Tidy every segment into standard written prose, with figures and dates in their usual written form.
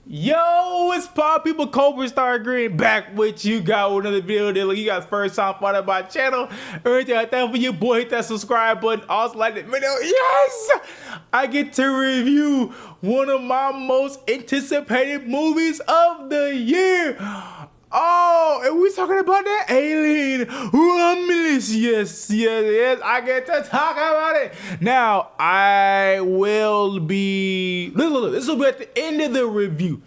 Yo, it's Pop People Cobra Star Green back with you guys with another video. Look, you guys first time following my channel. Everything like that for your boy, hit that subscribe button. Also like the video. Yes! I get to review one of my most anticipated movies of the year. Oh, and we talking about that alien Romulus. Yes. I get to talk about it. Now, I will be look, this will be at the end of the review.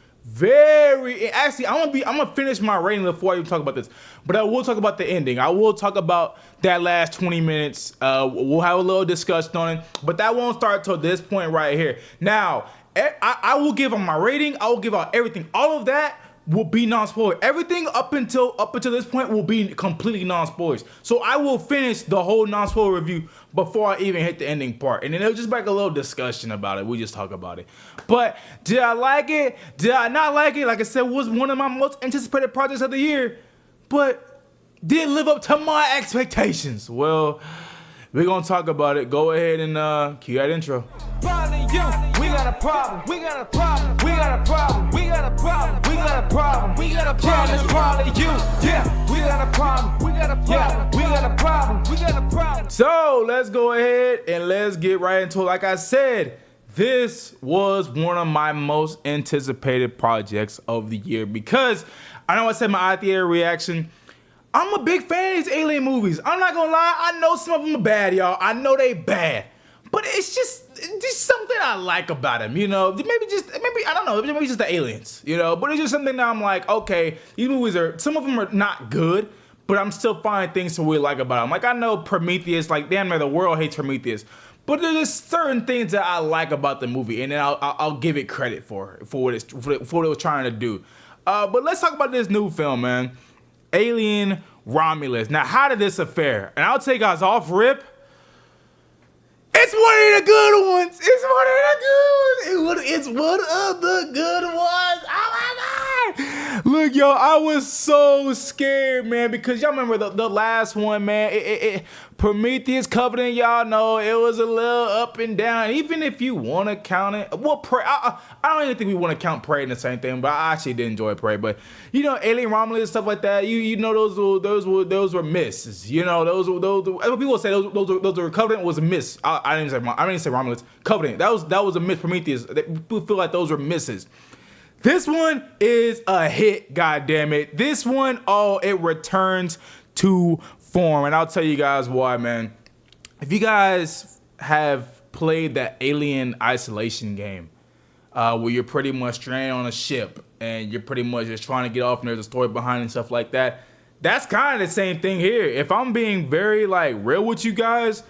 Actually, I'm gonna finish my rating before I even talk about this. But I will talk about the ending. I will talk about that last 20 minutes. We'll have a little discussion on it, but that won't start till this point right here. Now, I will give on my rating. I will give out everything. All of that will be non-spoiler. Everything up until this point will be completely non-spoilers. So I will finish the whole non-spoiler review before I even hit the ending part. And then it'll just be like a little discussion about it. We just talk about it. But did I like it? Did I not like it? Like I said, it was one of my most anticipated projects of the year. But did it live up to my expectations? Well, we're gonna talk about it. Go ahead and cue that intro. We got a problem. We got a problem. We got a problem. We got a problem. We got a problem. We got a problem. Yeah, it's probably you. Yeah, we got a problem. We got a problem. Yeah, we got a problem. We got a problem. So let's go ahead and let's get right into it. Like I said, this was one of my most anticipated projects of the year because I know I said my theater reaction. I'm a big fan of these alien movies. I'm not gonna lie. I know some of them are bad, y'all. I know they bad. But it's just something I like about him, you know. Maybe I don't know. Maybe just the aliens, you know. But it's just something that I'm like, okay, these movies some of them are not good, but I'm still finding things to really like about them. Like I know Prometheus, like damn near the world hates Prometheus, but there's just certain things that I like about the movie, and then I'll give it credit for what it was trying to do. But let's talk about this new film, man. Alien Romulus. Now, how did this affair? And I'll take us off rip. It's one of the good ones. It's one of the good ones. Oh my God. Look, yo, I was so scared, man, because y'all remember the last one, man. Prometheus Covenant, y'all know it was a little up and down. Even if you want to count it, well, Prey. I don't even think we want to count Prey in the same thing, but I actually did enjoy Prey. But you know, Alien Romulus stuff like that. You know, those were misses. You know, those people say those were Covenant was a miss. I didn't say Romulus. Covenant. That was a miss. Prometheus. People feel like those were misses. This one is a hit, goddammit. This one, oh, it returns to form. And I'll tell you guys why, man. If you guys have played that Alien Isolation game, where you're pretty much stranded on a ship and you're pretty much just trying to get off and there's a story behind it and stuff like that, that's kind of the same thing here. If I'm being very like real with you guys,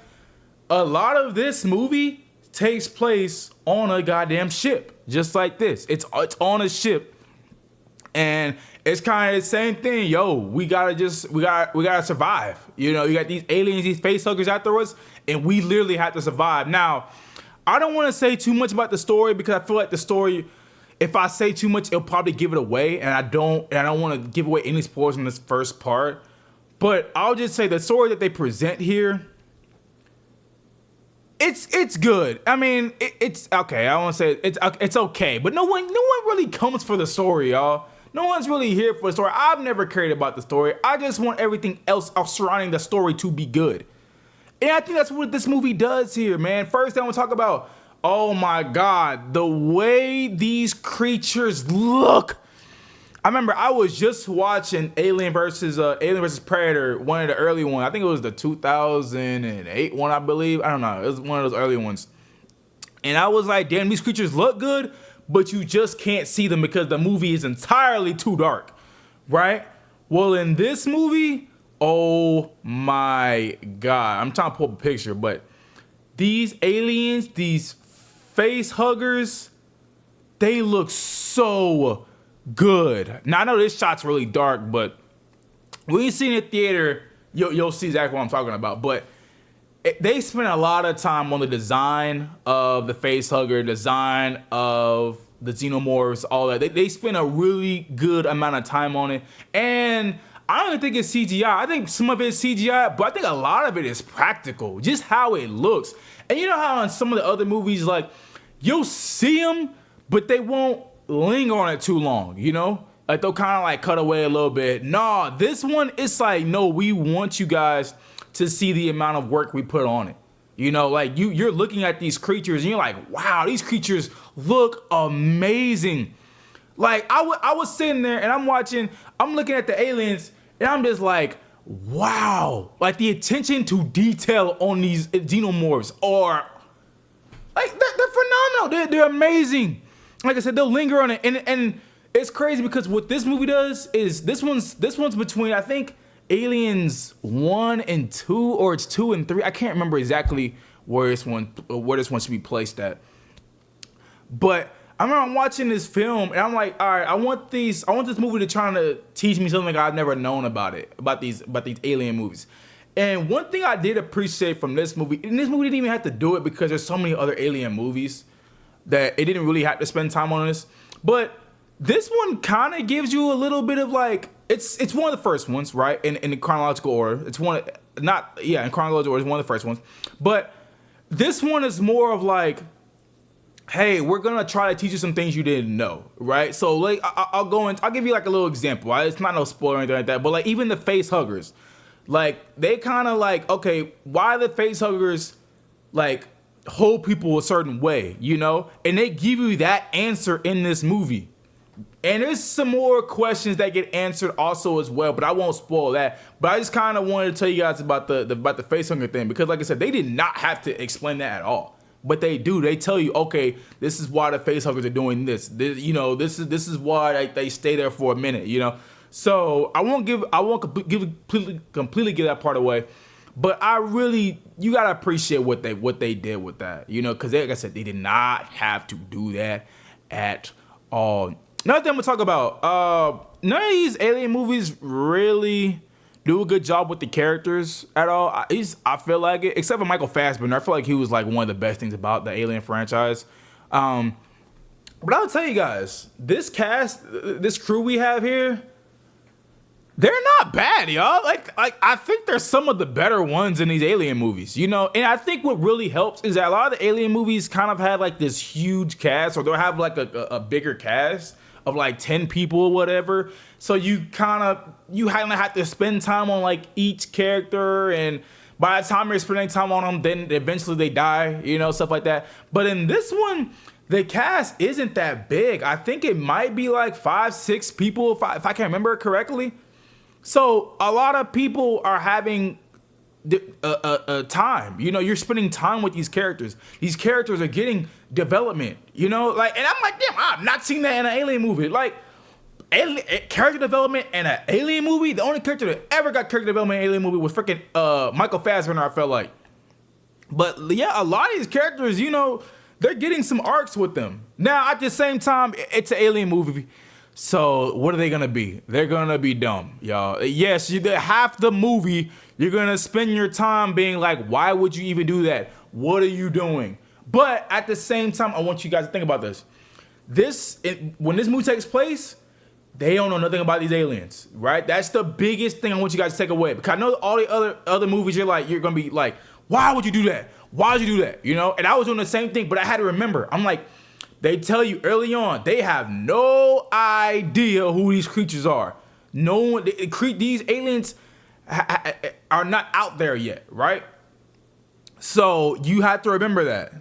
a lot of this movie takes place on a goddamn ship, just like this. It's on a ship, and it's kind of the same thing. Yo, we gotta survive. You know, you got these aliens, these facehuggers after us, and we literally have to survive. Now, I don't want to say too much about the story because I feel like the story, if I say too much, it'll probably give it away, and I don't want to give away any spoilers in this first part. But I'll just say the story that they present here, it's good. I mean, it's okay. I want to say it's okay, but no one really comes for the story, y'all. No one's really here for the story. I've never cared about the story. I just want everything else surrounding the story to be good, and I think that's what this movie does here, man. First, I want to talk about, oh my God, the way these creatures look. I remember I was just watching Alien versus Predator, one of the early ones. I think it was the 2008 one, I believe. I don't know. It was one of those early ones. And I was like, damn, these creatures look good, but you just can't see them because the movie is entirely too dark, right? Well, in this movie, oh my God. I'm trying to pull up a picture, but these aliens, these face huggers, they look so good. Now I know this shot's really dark, but when you see it in the theater, you'll see exactly what I'm talking about. But they spent a lot of time on the design of the face hugger, design of the xenomorphs, all that. They spent a really good amount of time on it, and I don't even think it's CGI. I think some of it is CGI, but I think a lot of it is practical, just how it looks. And you know how in some of the other movies, like, you'll see them, but they won't linger on it too long, you know? Like they'll kind of like cut away a little bit. Nah, this one, it's like, no, we want you guys to see the amount of work we put on it. You know, like you're looking at these creatures and you're like, wow, these creatures look amazing. Like I was sitting there and I'm looking at the aliens and I'm just like, wow, like the attention to detail on these xenomorphs are like they're phenomenal. They're amazing. Like I said, they'll linger on it, and it's crazy because what this movie does is this one's between, I think, Aliens 1 and 2, or it's 2 and 3. I can't remember exactly where this one should be placed at. But I remember I'm watching this film and I'm like, all right, I want this movie to try to teach me something I've never known about these alien movies. And one thing I did appreciate from this movie, and this movie didn't even have to do it because there's so many other alien movies that it didn't really have to spend time on this. But this one kind of gives you a little bit of like, it's one of the first ones, right? In the chronological order. In chronological order, it's one of the first ones. But this one is more of like, hey, we're gonna try to teach you some things you didn't know, right? So like, I'll give you like a little example. Right? It's not no spoiler or anything like that, but like even the face huggers, like they kind of like, okay, why the face huggers like hold people a certain way, you know? And they give you that answer in this movie. And there's some more questions that get answered also as well, but I won't spoil that. But I just kind of wanted to tell you guys about the face hugger thing, because like I said, they did not have to explain that at all. But they do. They tell you, okay, this is why the face huggers are doing this. This is why they stay there for a minute, you know. So I won't completely give that part away. But you gotta appreciate what they did with that, you know, because like I said, they did not have to do that at all. Another thing I'm gonna talk about, none of these alien movies really do a good job with the characters at all. I feel like it, except for Michael Fassbender. I feel like he was like one of the best things about the Alien franchise. But I'll tell you guys, this cast, this crew we have here, they're not bad, y'all. Like I think they're some of the better ones in these alien movies, you know? And I think what really helps is that a lot of the alien movies kind of have like this huge cast, or they'll have like a bigger cast of like 10 people or whatever. So you kind of have to spend time on like each character, and by the time you're spending time on them, then eventually they die, you know, stuff like that. But in this one, the cast isn't that big. I think it might be like 5-6 people if I can't remember correctly. So a lot of people are having time, you know, you're spending time with these characters. These characters are getting development, you know, like, and I'm like, damn, I've not seen that in an alien movie. Like, character development in an alien movie, the only character that ever got character development in an alien movie was freaking Michael Fassbender, I felt like. But yeah, a lot of these characters, you know, they're getting some arcs with them. Now, at the same time, it's an alien movie. So what are they gonna be? They're gonna be dumb, y'all. Yes, half the movie, you're gonna spend your time being like, why would you even do that? What are you doing? But at the same time, I want you guys to think about this. When this movie takes place, they don't know nothing about these aliens, right? That's the biggest thing I want you guys to take away. Because I know all the other movies, you're gonna be like, why would you do that? Why would you do that? You know? And I was doing the same thing, but I had to remember. I'm like, they tell you early on, they have no idea who these creatures are. No one, these aliens are not out there yet, right? So you have to remember that.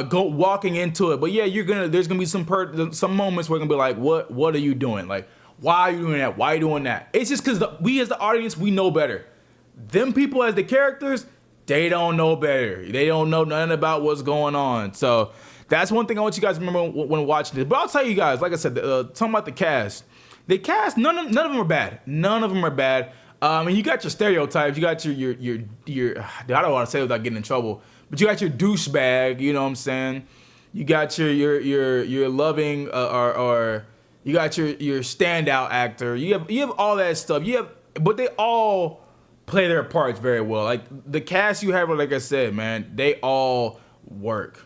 Go walking into it, but yeah, there's gonna be some moments where you're gonna be like, what are you doing? Like, why are you doing that? Why are you doing that? It's just because we as the audience, we know better. Them people as the characters, they don't know better. They don't know nothing about what's going on. So that's one thing I want you guys to remember when watching this. But I'll tell you guys, like I said, talking about the cast. The cast, none of them are bad. None of them are bad. And you got your stereotypes. You got your I don't want to say it without getting in trouble, but you got your douchebag. You know what I'm saying? You got your loving or you got your standout actor. You have all that stuff. But they all play their parts very well. Like the cast you have, like I said, man, they all work.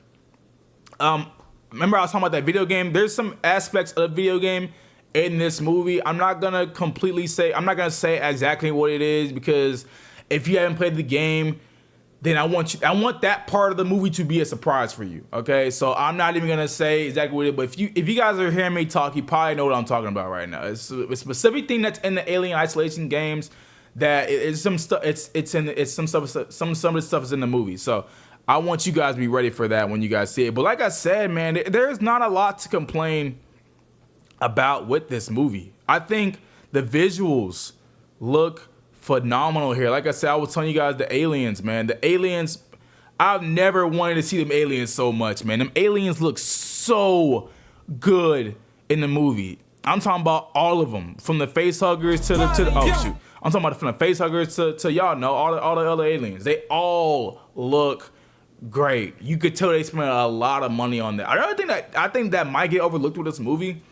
Remember I was talking about that video game? There's some aspects of the video game in this movie. I'm not gonna say exactly what it is, because if you haven't played the game, then I want that part of the movie to be a surprise for you. Okay, so I'm not even gonna say exactly what it is, but if you guys are hearing me talk, you probably know what I'm talking about right now. It's a specific thing that's in the Alien Isolation games that it's some stuff. Some of the stuff is in the movie. So I want you guys to be ready for that when you guys see it. But like I said, man, there's not a lot to complain about with this movie. I think the visuals look phenomenal here. Like I said, I was telling you guys the aliens, man. The aliens, I've never wanted to see them aliens so much, man. Them aliens look so good in the movie. I'm talking about all of them, from the face huggers to the oh shoot. I'm talking about from the face huggers to y'all know all the other aliens. They all look great. You could tell they spent a lot of money on that. Another thing that I think that might get overlooked with this movie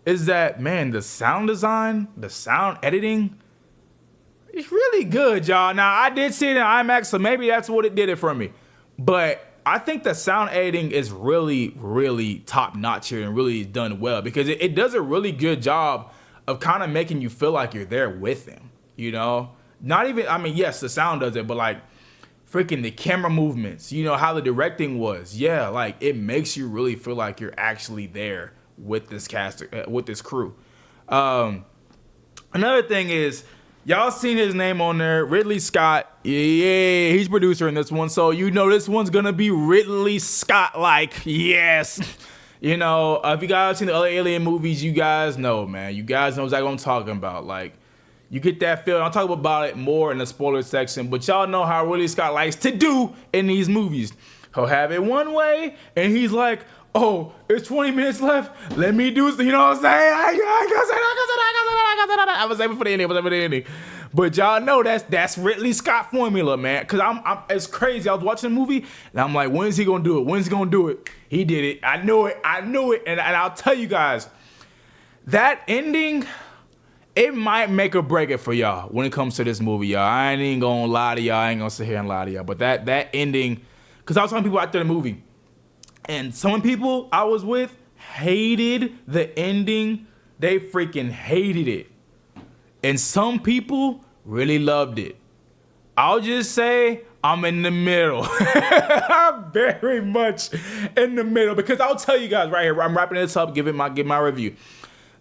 is that, man, the sound design, the sound editing, it's really good, y'all. Now, I did see it in IMAX, so maybe that's what it did it for me. But I think the sound editing is really, really top-notch here and really done well, because it does a really good job of kind of making you feel like you're there with them, you know? Not even, I mean, yes, the sound does it, but like freaking the camera movements, you know, how the directing was. Yeah, like it makes you really feel like you're actually there with this cast, with this crew. Another thing is, y'all seen his name on there, Ridley Scott. Yeah, he's producer in this one, so you know this one's gonna be Ridley Scott-like. Yes. You know, if you guys seen the other Alien movies, you guys know, man. You guys know exactly what I'm talking about. Like, you get that feeling. I'll talk about it more in the spoiler section, but y'all know how Ridley Scott likes to do in these movies. He'll have it one way, and he's like, oh, it's 20 minutes left. Let me do, you know what I'm saying? I was able for the ending. But y'all know that's Ridley Scott formula, man. Cause I'm it's crazy. I was watching the movie and I'm like, when is he gonna do it? When's he gonna do it? He did it. I knew it. And I'll tell you guys, that ending, it might make or break it for y'all when it comes to this movie, y'all. I ain't gonna lie to y'all. I ain't gonna sit here and lie to y'all. But that ending, cause I was telling people after the movie, and some people I was with hated the ending. They freaking hated it. And some people really loved it. I'll just say I'm in the middle. I'm very much in the middle, because I'll tell you guys right here, I'm wrapping this up, give my review.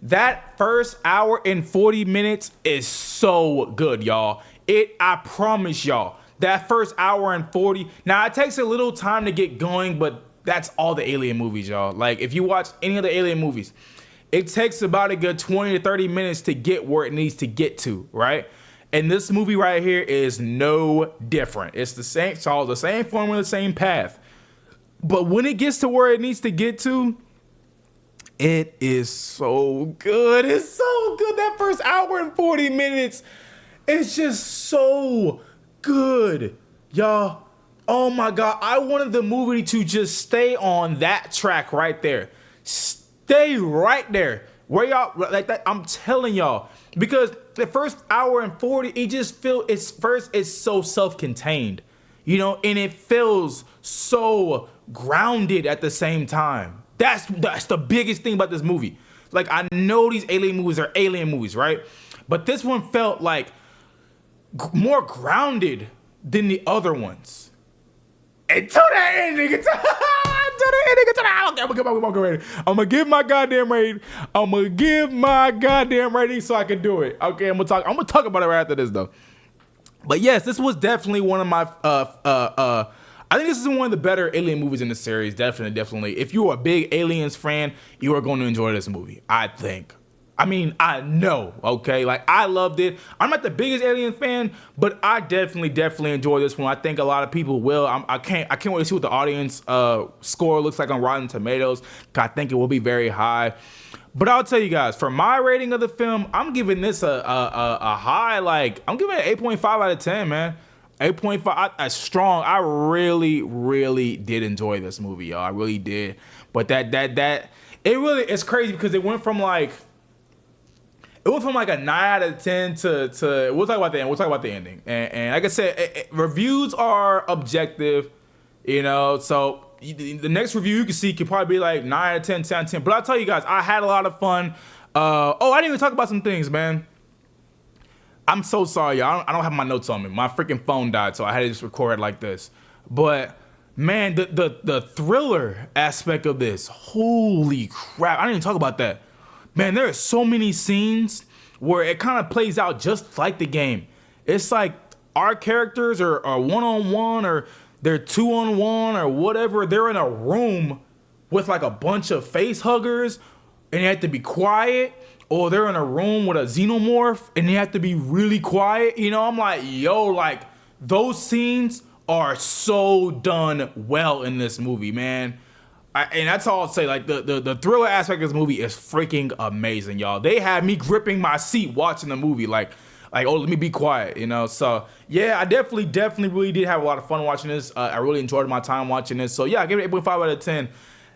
That first hour and 40 minutes is so good, y'all. I promise y'all, that first hour and 40, now it takes a little time to get going, but that's all the Alien movies, y'all. Like, if you watch any of the Alien movies, it takes about a good 20 to 30 minutes to get where it needs to get to, right? And this movie right here is no different. It's the same, it's all the same formula, the same path. But when it gets to where it needs to get to, it is so good. It's so good. That first hour and 40 minutes, it's just so good, y'all. Oh my God. I wanted the movie to just stay on that track right there. Stay right there where y'all like that. I'm telling y'all, because the first hour and 40, it just feels, it's so self-contained, you know, and it feels so grounded at the same time. That's the biggest thing about this movie. Like, I know these Alien movies are Alien movies, right? But this one felt like more grounded than the other ones. Until that ending, I'm gonna give my goddamn rating. I'm gonna give my goddamn rating so I can do it. Okay, I'm gonna talk about it right after this though. But yes, this was definitely one of my I think this is one of the better Alien movies in the series. Definitely. If you're a big Aliens fan, you are going to enjoy this movie, I think. I mean, I know, okay? Like, I loved it. I'm not the biggest Alien fan, but I definitely enjoy this one. I think a lot of people will. I can't wait to see what the audience score looks like on Rotten Tomatoes. I think it will be very high. But I'll tell you guys, for my rating of the film, I'm giving this a high, like, I'm giving it 8.5 out of 10, man. 8.5, strong. I really did enjoy this movie, y'all. I really did. But it's crazy because it went from like a 9 out of 10 to we'll talk about the end. We'll talk about the ending. And like I said, reviews are objective, you know. So the next review you can see could probably be like 9 out of 10, 10 out of 10. But I'll tell you guys, I had a lot of fun. I didn't even talk about some things, man. I'm so sorry, y'all. I don't have my notes on me. My freaking phone died, so I had to just record it like this. But man, the thriller aspect of this, holy crap! I didn't even talk about that. Man, there are so many scenes where it kind of plays out just like the game. It's like our characters are one-on-one, or they're two-on-one, or whatever. They're in a room with like a bunch of face huggers, and you have to be quiet. Or they're in a room with a xenomorph and they have to be really quiet. You know, I'm like, yo, like those scenes are so done well in this movie, man. And that's all I'll say. Like the thriller aspect of this movie is freaking amazing, y'all. They had me gripping my seat watching the movie, like, oh, let me be quiet, you know. So yeah, I definitely really did have a lot of fun watching this. I really enjoyed my time watching this. So yeah, I give it 8.5 out of 10.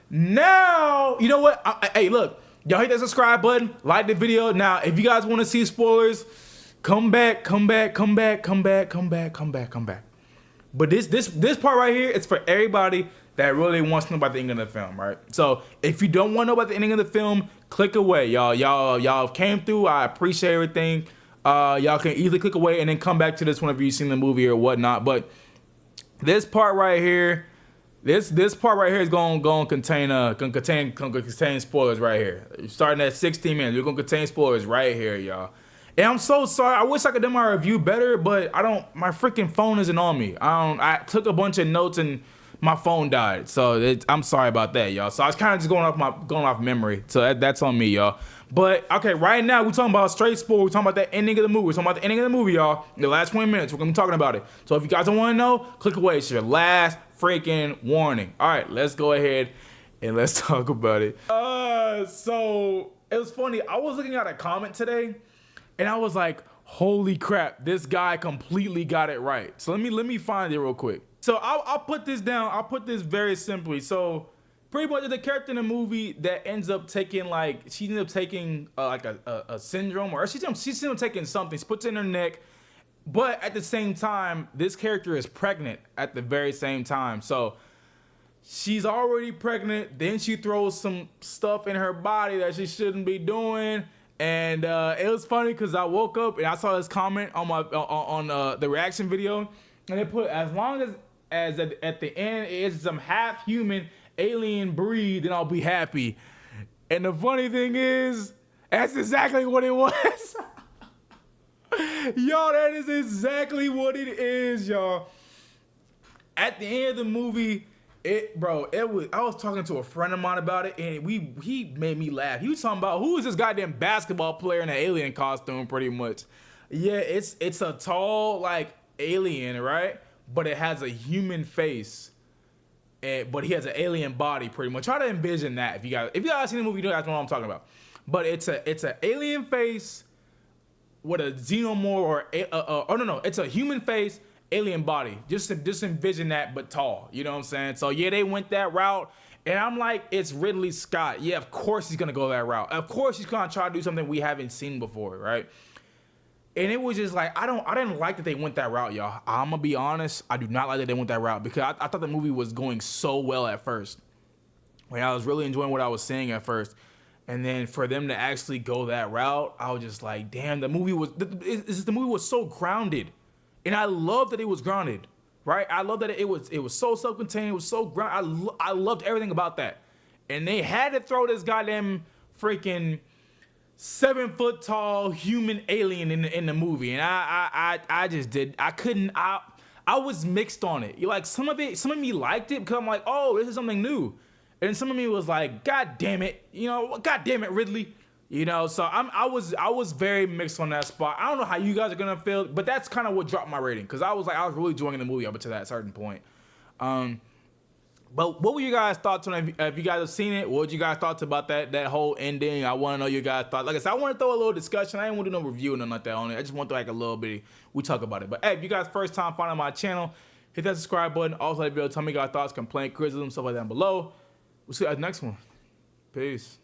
Now, you know what? Hey, look. Y'all hit that subscribe button, like the video. Now, if you guys want to see spoilers, come back. But this part right here, it's for everybody that really wants to know about the ending of the film, right? So if you don't want to know about the ending of the film, click away, y'all. Y'all came through. I appreciate everything. Y'all can easily click away and then come back to this whenever you've seen the movie or whatnot. But this part right here. This part right here is gonna contain spoilers right here. Starting at 16 minutes, we're gonna contain spoilers right here, y'all. And I'm so sorry. I wish I could do my review better, but I don't. My freaking phone isn't on me. I took a bunch of notes and my phone died, so I'm sorry about that, y'all. So I was kind of just going off memory. So that's on me, y'all. But okay, right now we're talking about straight spoilers. We're talking about the ending of the movie. We're talking about the ending of the movie, y'all. The last 20 minutes, we're gonna be talking about it. So if you guys don't want to know, click away. It's your last freaking warning. All right, let's go ahead and let's talk about it. So it was funny. I was looking at a comment today, and I was like, "Holy crap! This guy completely got it right." So let me find it real quick. So I'll put this down. I'll put this very simply. So pretty much the character in the movie that ends up taking she ends up taking like a syndrome, or she ends up taking something. She puts it in her neck. But at the same time, this character is pregnant at the very same time. So she's already pregnant. Then she throws some stuff in her body that she shouldn't be doing. And it was funny because I woke up and I saw this comment on the reaction video. And they put, as long as at the end is some half human alien breed, then I'll be happy. And the funny thing is, that's exactly what it was. Y'all, that is exactly what it is, y'all. At the end of the movie, I was talking to a friend of mine about it, and he made me laugh. He was talking about, who is this goddamn basketball player in an alien costume, pretty much. Yeah, it's a tall, like, alien, right? But it has a human face. But he has an alien body, pretty much. Try to envision that. If you guys seen the movie, you know that's what I'm talking about. But it's an alien face with a xenomorph, it's a human face, alien body. Just envision that, but tall. You know what I'm saying? So yeah, they went that route, and I'm like, it's Ridley Scott. Yeah, of course he's gonna go that route. Of course he's gonna try to do something we haven't seen before, right? And it was just like, I didn't like that they went that route, y'all. I'm gonna be honest, I do not like that they went that route, because I thought the movie was going so well at first. When I was really enjoying what I was seeing at first. And then for them to actually go that route, I was just like, damn, the movie was so grounded. And I love that it was grounded, right? I love that it was so self-contained, it was so grounded. I loved everything about that. And they had to throw this goddamn freaking 7-foot tall human alien in the movie. And I just did. I was mixed on it. Like some of me liked it because I'm like, oh, this is something new. And some of me was like, God damn it, Ridley. You know, so I was very mixed on that spot. I don't know how you guys are gonna feel, but that's kind of what dropped my rating, because I was really enjoying the movie up to that certain point. But what were you guys' thoughts on it? If you guys have seen it, what you guys thoughts about that whole ending? I want to know your guys' thoughts. Like I said, I want to throw a little discussion. I didn't want to do no review or nothing like that on it. I just want to like a little bit. We talk about it. But hey, if you guys first time finding my channel, hit that subscribe button. Also, like video, tell me your thoughts, complaint, criticism, stuff like that down below. We'll see you guys next one. Peace.